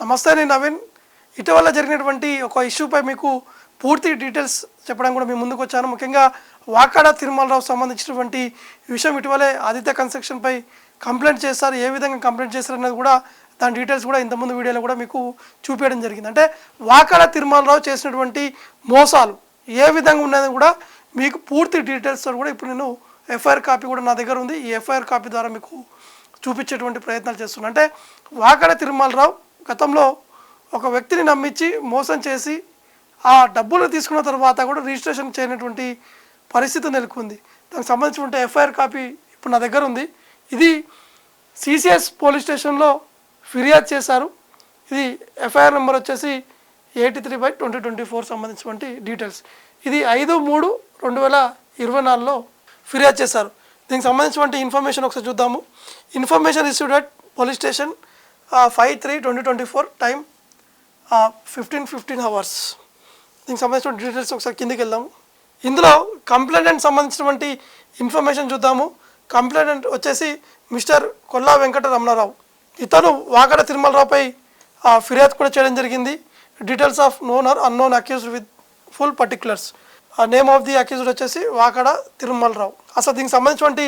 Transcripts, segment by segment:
నమస్తే, నేను నవీన్. ఇటీవల జరిగినటువంటి ఒక ఇష్యూపై మీకు పూర్తి డీటెయిల్స్ చెప్పడం కూడా మేము ముందుకు వచ్చాను. ముఖ్యంగా వాకాడ తిరుమలరావు సంబంధించినటువంటి విషయం ఇటీవలే ఆదిత్య కన్స్ట్రక్షన్పై కంప్లైంట్ చేస్తారు. ఏ విధంగా కంప్లైంట్ చేస్తారు అనేది కూడా దాని డీటెయిల్స్ కూడా ఇంతకుముందు వీడియోలో కూడా మీకు చూపించడం జరిగింది. అంటే వాకాడ తిరుమలరావు చేసినటువంటి మోసాలు ఏ విధంగా ఉన్నది కూడా మీకు పూర్తి డీటెయిల్స్తో కూడా ఇప్పుడు నేను ఎఫ్ఐఆర్ కాపీ కూడా నా దగ్గర ఉంది. ఈ ఎఫ్ఐఆర్ కాపీ ద్వారా మీకు చూపించేటువంటి ప్రయత్నాలు చేస్తున్నాను. అంటే వాకాడ తిరుమలరావు గతంలో ఒక వ్యక్తిని నమ్మించి మోసం చేసి ఆ డబ్బులు తీసుకున్న తర్వాత కూడా రిజిస్ట్రేషన్ చేయనటువంటి పరిస్థితి నెలకొంది. దానికి సంబంధించిన ఎఫ్ఐఆర్ కాపీ ఇప్పుడు నా దగ్గర ఉంది. ఇది సిసిఎస్ పోలీస్ స్టేషన్లో ఫిర్యాదు చేశారు. ఇది ఎఫ్ఐఆర్ నెంబర్ వచ్చేసి 83/2024 సంబంధించినటువంటి డీటెయిల్స్. ఇది 5/3/2024లో ఫిర్యాదు చేశారు. దీనికి సంబంధించినటువంటి ఇన్ఫర్మేషన్ ఒకసారి చూద్దాము. Information issued at police station 5/3/2024 time 15:15 hours. దీనికి సంబంధించిన డీటెయిల్స్ ఒకసారి కిందికి వెళ్దాము. ఇందులో కంప్లైంట్ సంబంధించినటువంటి ఇన్ఫర్మేషన్ చూద్దాము. కంప్లైంట్ వచ్చేసి మిస్టర్ కొల్లా వెంకట రమణారావు. ఇతను వాకాడ తిరుమలరావుపై ఫిర్యాదు కూడా చేయడం జరిగింది. Details of known are unknown accused with full particulars. Name of the accused వచ్చేసి వాకాడ తిరుమలరావు. అసలు దీనికి సంబంధించినటువంటి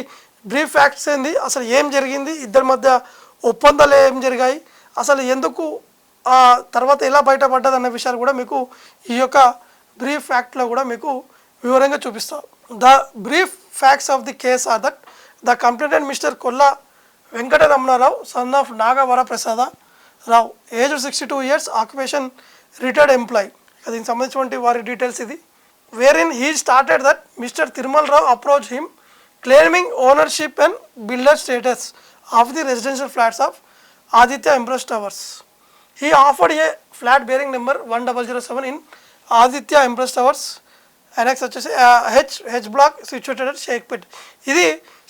బ్రీఫ్ ఫ్యాక్ట్స్ ఏంది, అసలు ఏం జరిగింది, ఇద్దరి మధ్య ఒప్పందాలు ఏం జరిగాయి, అసలు ఎందుకు తర్వాత ఎలా బయటపడ్డది అన్న విషయాలు కూడా మీకు ఈ యొక్క బ్రీఫ్ ఫ్యాక్ట్లో కూడా మీకు వివరంగా చూపిస్తాను. The brief facts of the case are that the complainant Mister Kolla Venkata Ramanarao, son of Nagavaraprasada Rao, age 62 years, occupation retired employee. దీనికి సంబంధించినటువంటి వారి డీటెయిల్స్ ఇది. Wherein he started that Mister Tirumalarao approach him claiming ownership and builder status of the residential flats of Aditya Empress Towers. He offered a flat bearing number 1007 in Aditya Empress Towers, annex వచ్చేసి H black situated at Shaikpet. ఇది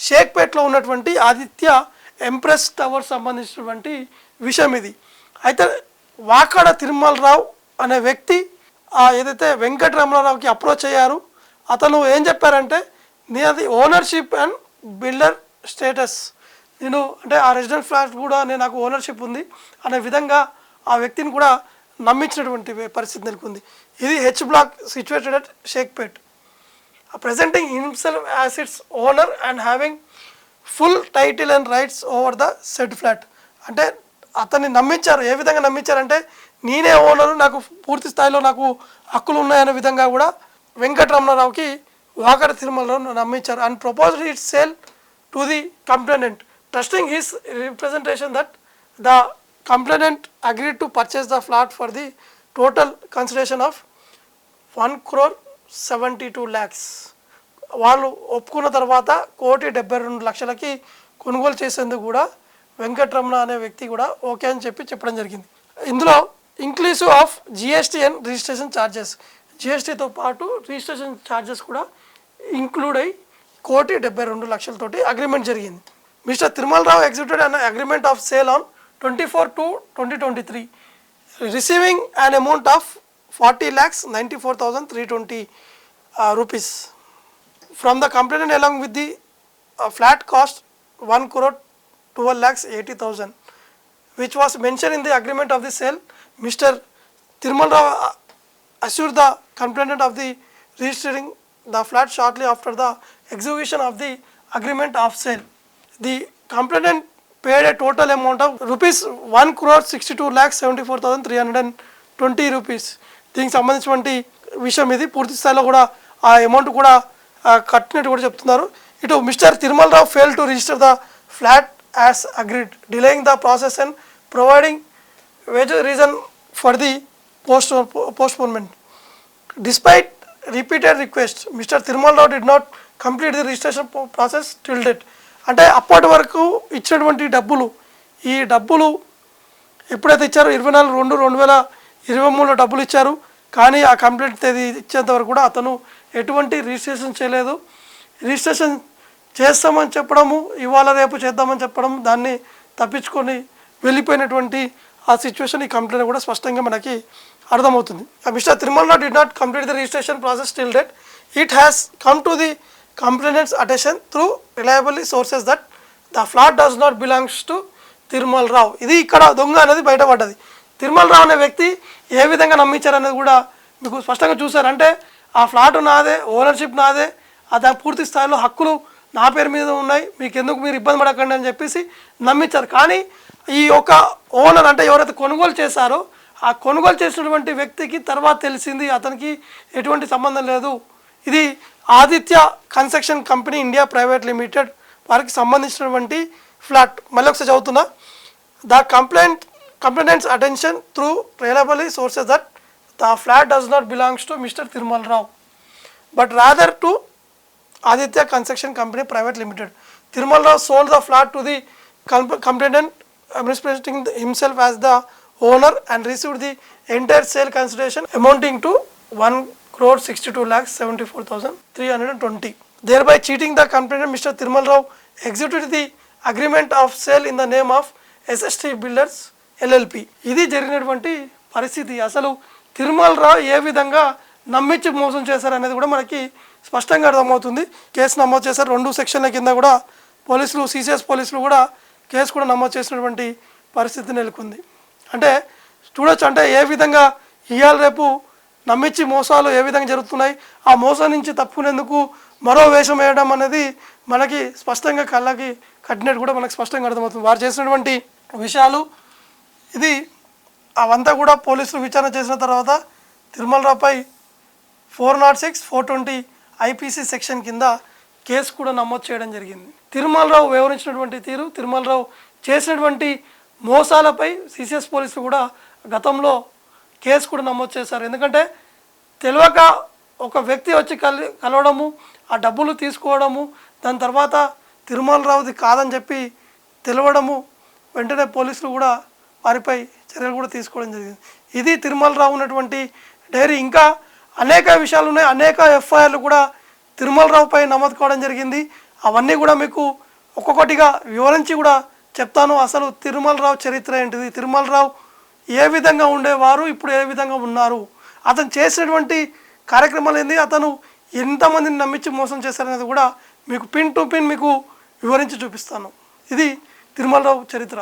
షేక్పేట్లో ఉన్నటువంటి Aditya empress tower సంబంధించినటువంటి విషయం ఇది. అయితే వాకాడ తిరుమలరావు అనే వ్యక్తి ఏదైతే వెంకట రమణారావుకి అప్రోచ్ అయ్యారు, అతను ఏం చెప్పారంటే నేనది ఓనర్షిప్ అండ్ బిల్డర్ స్టేటస్, నేను అంటే ఆ రెసిడెంట్ ఫ్లాట్ కూడా నాకు ఓనర్షిప్ ఉంది అనే విధంగా ఆ వ్యక్తిని కూడా నమ్మించినటువంటి పరిస్థితి నెలకొంది. ఇది H black situated at Shaikpet. Presenting himself as it's owner and having full title and rights over the said flat. అంటే అతన్ని నమ్మించారు. ఏ విధంగా నమ్మించారంటే నేనే ఓనరు, నాకు పూర్తి స్థాయిలో నాకు హక్కులు ఉన్నాయనే విధంగా కూడా వెంకటరమణారావుకి వాకాడ తిరుమలరావు నమ్మించారు. And proposed it sale to the complainant trusting his representation that the complainant agreed to purchase the flat for the total consideration of 1,72 lakhs. వాళ్ళు ఒప్పుకున్న తర్వాత 1,72,00,000కి కొనుగోలు చేసేందుకు కూడా వెంకటరమణ అనే వ్యక్తి కూడా ఓకే అని చెప్పడం జరిగింది. ఇందులో inclusive of GST and registration charges, జిఎస్టీతో పాటు రిజిస్ట్రేషన్ ఛార్జెస్ కూడా ఇంక్లూడ్ అయ్యి 1,72,00,000తోటి అగ్రిమెంట్ జరిగింది. Mister Tirumalarao executed an agreement of sale on 24/2/2023, receiving an amount of 40,94,320 rupees from the complainant along with the flat cost 1,12,80,000, which was mentioned in the agreement of the sale. Mr. Tirumalrao assured the complainant of the registering the flat shortly after the execution of the agreement of sale. The complainant paid a total amount of rupees 1,62,74,320 rupees. దీనికి సంబంధించినటువంటి విషయం ఇది. పూర్తి స్థాయిలో కూడా ఆ amount కూడా కట్టినట్టు కూడా చెప్తున్నారు. ఇటు mister Tirumalarao fail to register the flat as agreed, delaying the process and providing vague reason for the postponement. Despite repeated request, mister Tirumalarao did not complete the registration process till date. అంటే అప్పటి వరకు ఇచ్చినటువంటి డబ్బులు, ఈ డబ్బులు ఎప్పుడైతే ఇచ్చారో 24/2/2023 డబ్బులు ఇచ్చారు. కానీ ఆ కంప్లైంట్ తేదీ ఇచ్చేంత వరకు కూడా అతను ఎటువంటి రిజిస్ట్రేషన్ చేయలేదు. రిజిస్ట్రేషన్ చేస్తామని చెప్పడము, ఇవాళ రేపు చేద్దామని చెప్పడం, దాన్ని తప్పించుకొని వెళ్ళిపోయినటువంటి ఆ సిచ్యువేషన్ ఈ కంప్లైంట్ కూడా స్పష్టంగా మనకి అర్థమవుతుంది. Mister Tirumalarao did not complete the registration process till date. It has come to the complainant's attention through reliable sources that the flat does not belongs to Tirumalarao. ఇది ఇక్కడ దొంగ అనేది బయటపడ్డది. తిరుమలరావు అనే వ్యక్తి ఏ విధంగా నమ్మించారనేది కూడా మీకు స్పష్టంగా చూశారు. అంటే ఆ ఫ్లాట్ నాదే, ఓనర్షిప్ నాదే, దాని పూర్తి స్థాయిలో హక్కులు నా పేరు మీద ఉన్నాయి, మీకు ఎందుకు మీరు ఇబ్బంది పడకండి అని చెప్పేసి నమ్మించారు. కానీ ఈ యొక్క ఓనర్ అంటే ఎవరైతే కొనుగోలు చేశారో ఆ కొనుగోలు చేసినటువంటి వ్యక్తికి తర్వాత తెలిసింది అతనికి ఎటువంటి సంబంధం లేదు, ఇది Aditya construction company India private limited వారికి సంబంధించినటువంటి ఫ్లాట్. మళ్ళీ ఒకసారి చదువుతున్నా. The complaint's attention through reliable sources that the flat does not belongs to mister Tirumalarao but rather to Aditya Construction Company Private Limited. Thirumal Rao sold the flat to the complainant, misrepresenting himself as the owner and received the entire sale consideration amounting to 1,62,74,320. Thereby cheating the complainant, Mr. Thirumal Rao executed the agreement of sale in the name of SST Builders LLP. ఇది జరిగినటువంటి పరిస్థితి. అసలు తిరుమల రావు ఏ విధంగా నమ్మించి మోసం చేశారనేది కూడా మనకి స్పష్టంగా అర్థమవుతుంది. కేసు నమోదు చేశారు. 2 సెక్షన్ల కింద కూడా పోలీసులు, సిసిఎస్ పోలీసులు కూడా కేసు కూడా నమోదు చేసినటువంటి పరిస్థితి నెలకొంది. అంటే చూడొచ్చు, అంటే ఏ విధంగా ఇవాళ రేపు నమ్మించి మోసాలు ఏ విధంగా జరుగుతున్నాయి, ఆ మోసం నుంచి తప్పుకునేందుకు మరో వేషం వేయడం అనేది మనకి స్పష్టంగా కళ్ళకి కట్టినట్టు కూడా మనకు స్పష్టంగా అర్థమవుతుంది. వారు చేసినటువంటి విషయాలు ఇది అవంతా కూడా పోలీసులు విచారణ చేసిన తర్వాత తిరుమలరావుపై 406, 420 ఐపీసీ సెక్షన్ కింద కేసు కూడా నమోదు చేయడం జరిగింది. తిరుమలరావు వివరించినటువంటి తీరు, తిరుమలరావు చేసినటువంటి మోసాలపై సిసిఎస్ పోలీసులు కూడా గతంలో కేసు కూడా నమోదు చేశారు. ఎందుకంటే తెలియక ఒక వ్యక్తి వచ్చి కలవడము, ఆ డబ్బులు తీసుకోవడము, దాని తర్వాత తిరుమలరావుది కాదని చెప్పి తెలవడము, వెంటనే పోలీసులు కూడా వారిపై చర్యలు కూడా తీసుకోవడం జరిగింది. ఇది తిరుమలరావు ఉన్నటువంటి డైరీ. ఇంకా అనేక విషయాలు ఉన్నాయి, అనేక ఎఫ్ఐఆర్లు కూడా తిరుమలరావుపై నమోదు కావడం జరిగింది. అవన్నీ కూడా మీకు ఒక్కొక్కటిగా వివరించి కూడా చెప్తాను. అసలు తిరుమలరావు చరిత్ర ఏంటిది, తిరుమలరావు ఏ విధంగా ఉండేవారు, ఇప్పుడు ఏ విధంగా ఉన్నారు, అతను చేసినటువంటి కార్యక్రమాలు ఏంది, అతను ఎంతమందిని నమ్మించి మోసం చేశారనేది కూడా మీకు పిన్ టు పిన్ మీకు వివరించి చూపిస్తాను. ఇది తిరుమలరావు చరిత్ర.